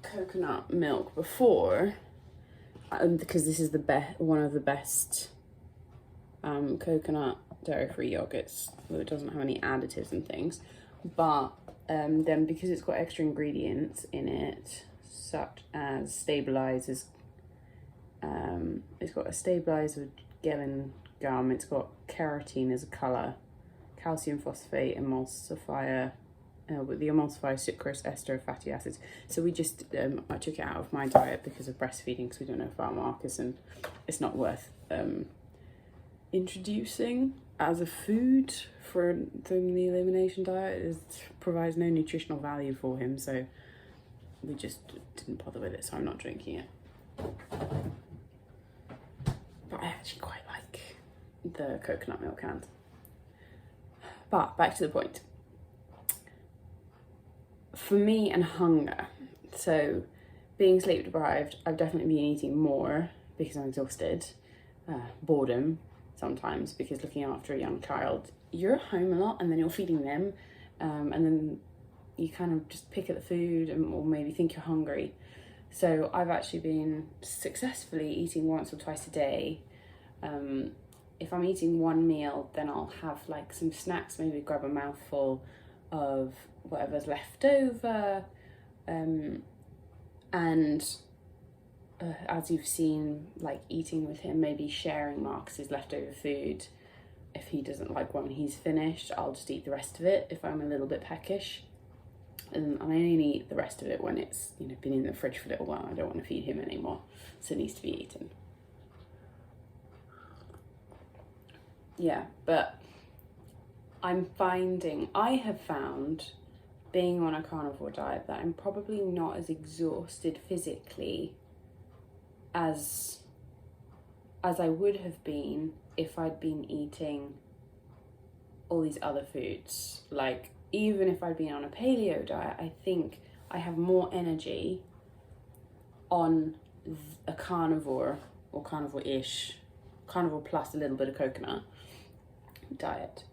coconut milk before, because this is one of the best coconut dairy-free yogurts, though it doesn't have any additives and things, but then because it's got extra ingredients in it, such as stabilizers, it's got a stabilizer gelling gum, it's got carotene as a colour, calcium phosphate, emulsifier, with the emulsifier, sucrose, ester, fatty acids. So we just, I took it out of my diet because of breastfeeding, because we don't know about Marcus, and it's not worth introducing as a food for the elimination diet. It provides no nutritional value for him, so we just didn't bother with it, so I'm not drinking it. But I actually quite like the coconut milk cans. But back to the point. For me and hunger, so being sleep deprived, I've definitely been eating more because I'm exhausted. Boredom sometimes, because looking after a young child, you're at home a lot and then you're feeding them, and then you kind of just pick at the food or maybe think you're hungry. So I've actually been successfully eating once or twice a day. If I'm eating one meal, then I'll have like some snacks, maybe grab a mouthful of whatever's left over, and as you've seen, like eating with him, maybe sharing Marcus's leftover food. If he doesn't like one when he's finished, I'll just eat the rest of it if I'm a little bit peckish. And I only eat the rest of it when it's, you know, been in the fridge for a little while. I don't want to feed him anymore, so it needs to be eaten. Yeah, but I have found, being on a carnivore diet, that I'm probably not as exhausted physically as I would have been if I'd been eating all these other foods. Like, even if I'd been on a paleo diet, I think I have more energy on a carnivore or carnivore-ish, carnivore plus a little bit of coconut diet.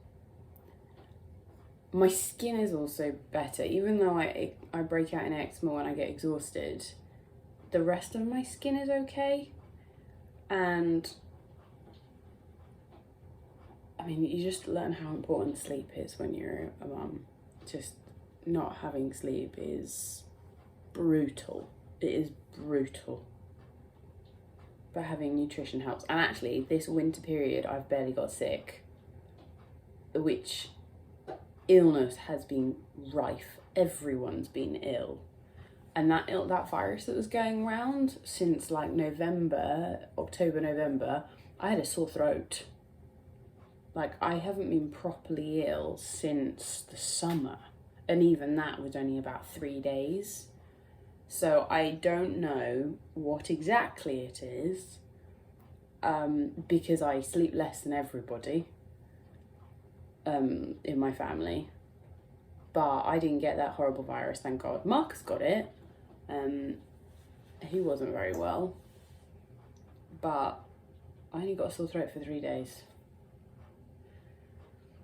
My skin is also better, even though I break out in eczema when I get exhausted. The rest of my skin is okay, and I mean, you just learn how important sleep is when you're a mum. Just not having sleep is brutal. It is brutal. But having nutrition helps. And actually, this winter period, I've barely got sick, which illness has been rife. Everyone's been ill. And that virus that was going around since like October, November, I had a sore throat. Like, I haven't been properly ill since the summer. And even that was only about 3 days. So I don't know what exactly it is, because I sleep less than everybody in my family. But I didn't get that horrible virus, thank God. Marcus got it. He wasn't very well. But I only got a sore throat for 3 days.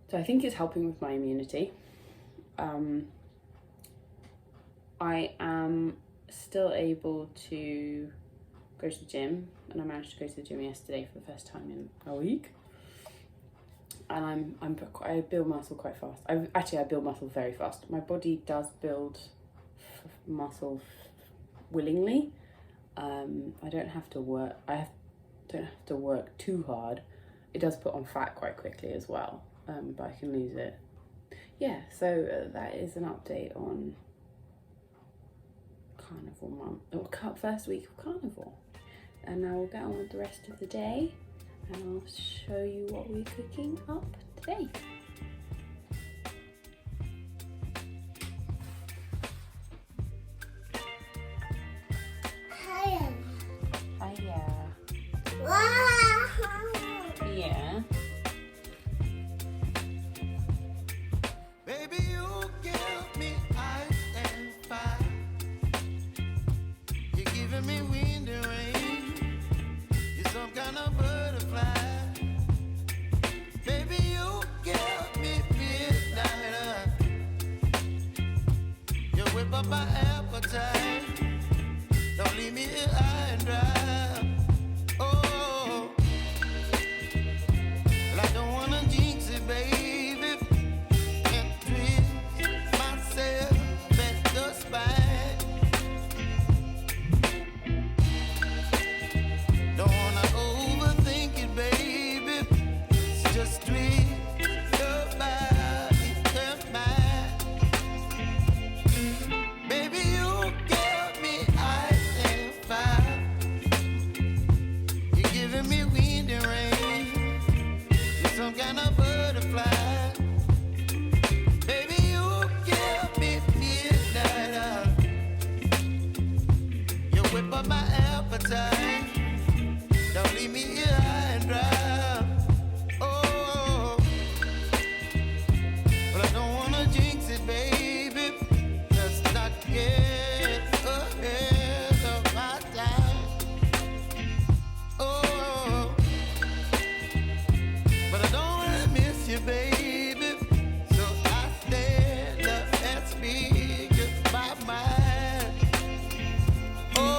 So I think it's helping with my immunity. I am still able to go to the gym, and I managed to go to the gym yesterday for the first time in a week. And I build muscle quite fast. I build muscle very fast. My body does build muscle willingly. I don't have to work. Don't have to work too hard. It does put on fat quite quickly as well, but I can lose it. Yeah, so that is an update on Carnivore month, or first week of Carnivore. And now we'll get on with the rest of the day, and I'll show you what we're cooking up today. Hiya. Yeah. Baby, you give me ice and fire. You're giving me wind and rain. You're some kind of butterfly. Baby, you give me midnight. You whip up my appetite. Don't leave me here high and dry. Oh, well, I don't wanna jinx it, baby. Can't twist myself at the spine. Don't wanna overthink it, baby. It's just twist your body and mine. Baby, you give me ice and fire. You're giving me wind and rain. You're some kind of butterfly. Baby, you give me midnight. You whip up my appetite. Don't leave me here high and dry. Oh, but I don't wanna jinx it, baby. Let's not get ahead of my time. Oh, but I don't wanna miss you, baby. So I stand up and speak my mind. Oh.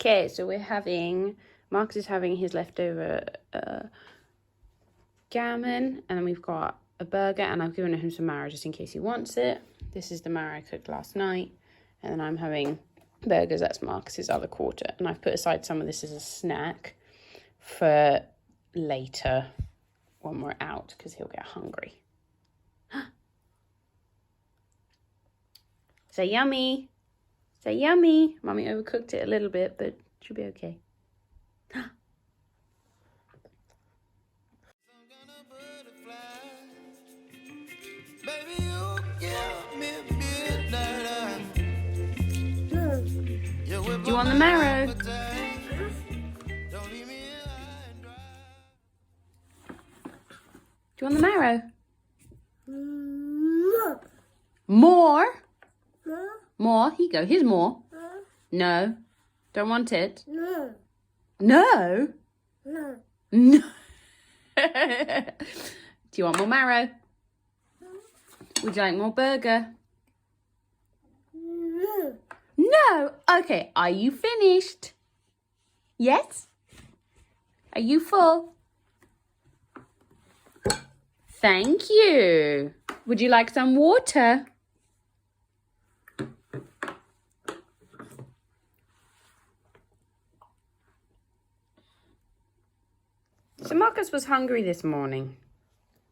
Okay, so Marcus is having his leftover gammon, and then we've got a burger, and I've given him some marrow just in case he wants it. This is the marrow I cooked last night, and then I'm having burgers. That's Marcus's other quarter, and I've put aside some of this as a snack for later when we're out because he'll get hungry. Say yummy. Say yummy. Mummy overcooked it a little bit, but it should be okay. Baby, you give me midnight. Do you want the marrow? Don't leave me high and dry. Do you want the marrow? More? More? Here you go. Here's more. No. Don't want it? No. No? No. Do you want more marrow? Would you like more burger? No. Okay. Are you finished? Yes? Are you full? Thank you. Would you like some water? So Marcus was hungry this morning.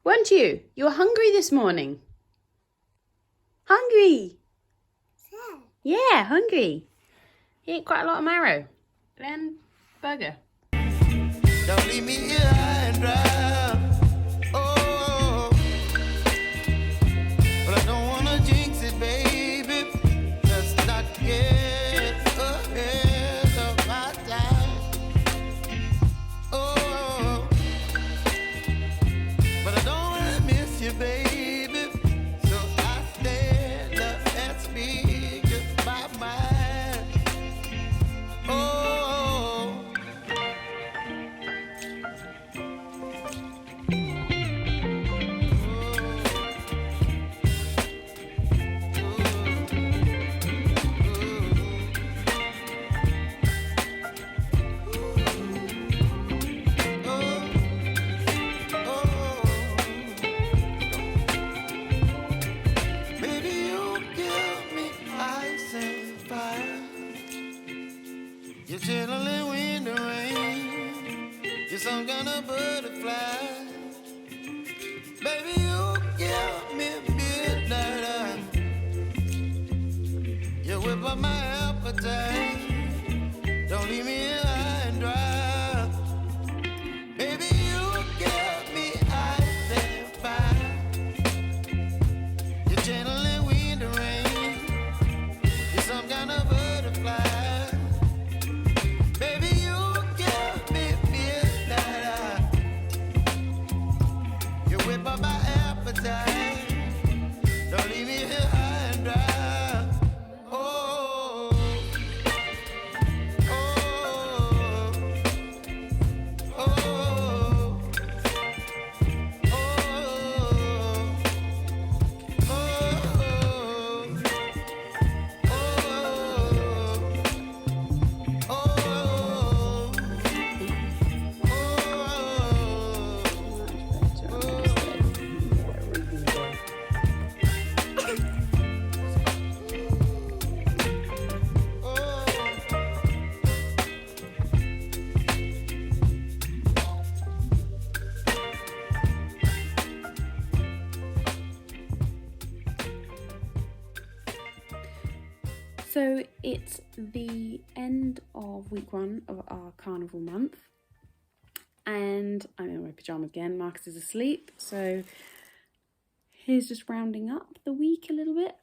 Weren't you? You were hungry this morning. Hungry. Yeah, hungry. He ate quite a lot of marrow and burger. Don't leave me here high and dry. Oh, but I don't wanna jinx it, baby. Let's not get ahead of my time. Oh, but I don't wanna miss you, baby. So I stand up and speak just my mind. Oh. You're chilling wind and rain. You're some kind of butterfly. Baby, you give me midnight. You whip up my appetite. Don't leave me high and dry. Baby, you give me ice and fire. You're channeling wind and rain. You're some kind of butterfly. Don't leave me here high and dry. Oh, oh, oh, oh, So it's the end of week 1 of our carnival month, and I'm in my pyjamas again. Marcus is asleep, so here's just rounding up the week a little bit.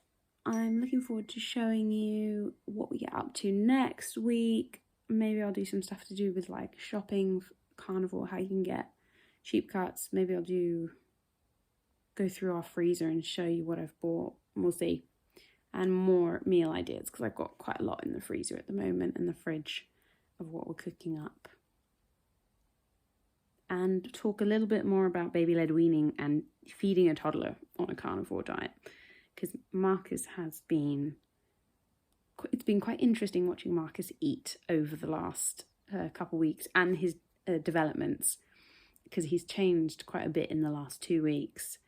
I'm looking forward to showing you what we get up to next week. Maybe I'll do some stuff to do with like shopping, carnivore, how you can get cheap cuts. Maybe I'll go through our freezer and show you what I've bought, and we'll see. And more meal ideas, because I've got quite a lot in the freezer at the moment and the fridge of what we're cooking up. And talk a little bit more about baby-led weaning and feeding a toddler on a carnivore diet, because Marcus has been it's been quite interesting watching Marcus eat over the last couple weeks, and his developments, because he's changed quite a bit in the last 2 weeks,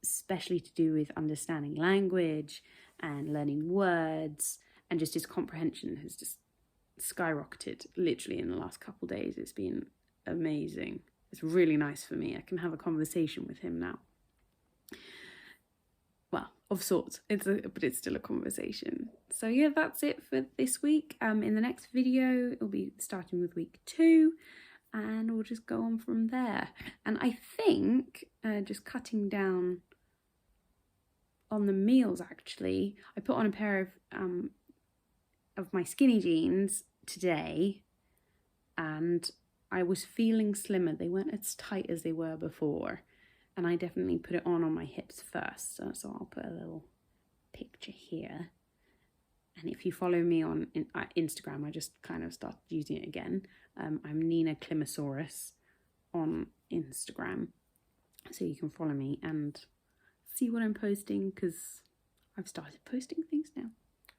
especially to do with understanding language and learning words, and just his comprehension has just skyrocketed literally in the last couple of days. It's been amazing. It's really nice for me. I can have a conversation with him now. Well, of sorts, but it's still a conversation. So yeah, that's it for this week. In the next video, it'll be starting with week 2, and we'll just go on from there. And I think just cutting down on the meals, actually, I put on a pair of my skinny jeans today, and I was feeling slimmer. They weren't as tight as they were before, and I definitely put it on my hips first. So I'll put a little picture here. And if you follow me on Instagram, I just kind of started using it again. I'm Nina Climosaurus on Instagram, so you can follow me and see what I'm posting, because I've started posting things now.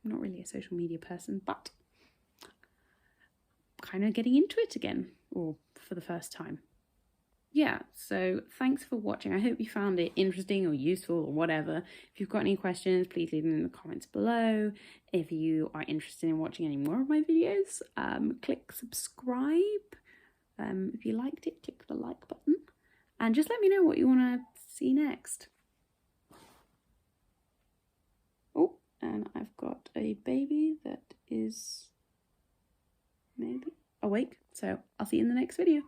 I'm not really a social media person, but kind of getting into it again, or for the first time. Yeah, so thanks for watching. I hope you found it interesting or useful or whatever. If you've got any questions, please leave them in the comments below. If you are interested in watching any more of my videos, click subscribe. If you liked it, click the like button. And just let me know what you want to see next. Oh, and I've got a baby that is maybe awake. So I'll see you in the next video.